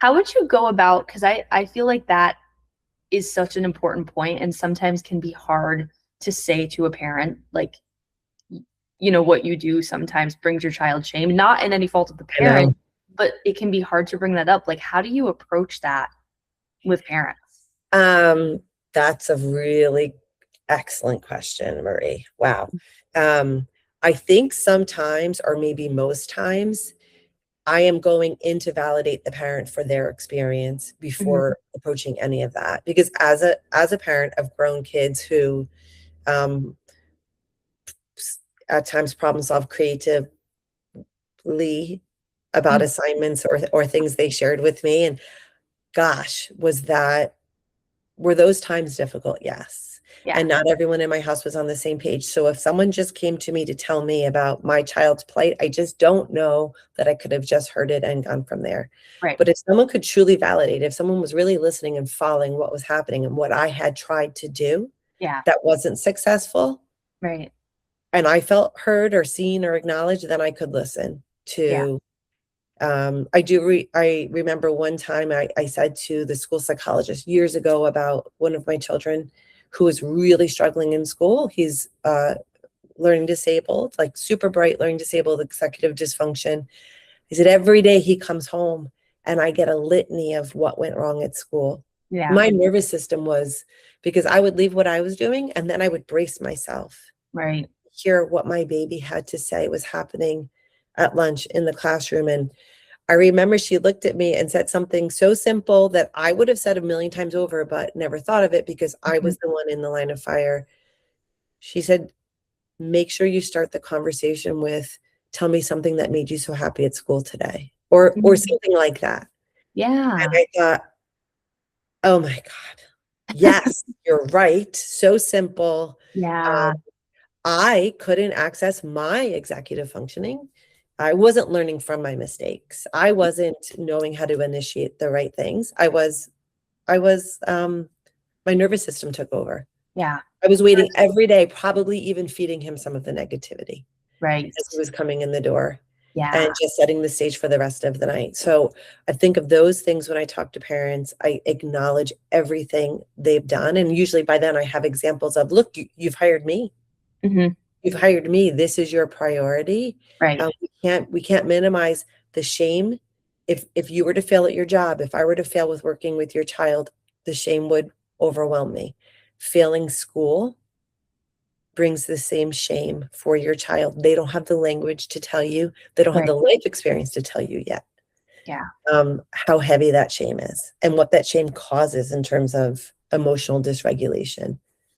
How would you go about, because I feel like that is such an important point and sometimes can be hard to say to a parent, like, what you do sometimes brings your child shame, not in any fault of the I know. parent, but it can be hard to bring that up. Like, how do you approach that with parents? Um, that's a really excellent question, Marie. Wow. Um, I think sometimes, or maybe most times, I am going in to validate the parent for their experience Mhm. before approaching any of that. Because as a parent of grown kids who um, at times problem solve creatively about Mhm. assignments or things they shared with me, and gosh, were those times difficult? Yes. Yeah. And not everyone in my house was on the same page. So if someone just came to me to tell me about my child's plight, I just don't know that I could have just heard it and gone from there. Right. But if someone could truly validate, if someone was really listening and following what was happening and what I had tried to do Yeah. that wasn't successful, Right. and I felt heard or seen or acknowledged, then I could listen Yeah. to I remember one time I said to the school psychologist years ago about one of my children who was really struggling in school. He's learning disabled, like super bright, learning disabled, executive dysfunction. He said every day he comes home and I get a litany of what went wrong at school. Yeah. My nervous system was because I would leave what I was doing and then I would brace myself, Right. hear what my baby had to say was happening at lunch in the classroom. And I remember she looked at me and said something so simple that I would have said a million times over, but never thought of it because I Mhm. was the one in the line of fire. She said, make sure you start the conversation with, tell me something that made you so happy at school today, or Mhm. something like that. And Yeah. I thought, oh my God, yes, you're right. So simple. Um, Yeah. I couldn't access my executive functioning. I wasn't learning from my mistakes. I wasn't knowing how to initiate the right things. I was my nervous system took over. Yeah. I was waiting every day, probably even feeding him some of the negativity Right. as he was coming in the door and Yeah. just setting the stage for the rest of the night. So I think of those things when I talk to parents. I acknowledge everything they've done. And usually by then I have examples of, look, you've hired me. Hmm. You've hired me. This is your priority. Right. We can't minimize the shame. If you were to fail at your job, if I were to fail with working with your child, the shame would overwhelm me. Failing school brings the same shame for your child. They don't have the language to tell you. They don't have Right. the life experience to tell you yet Yeah. how heavy that shame is and what that shame causes in terms of emotional dysregulation.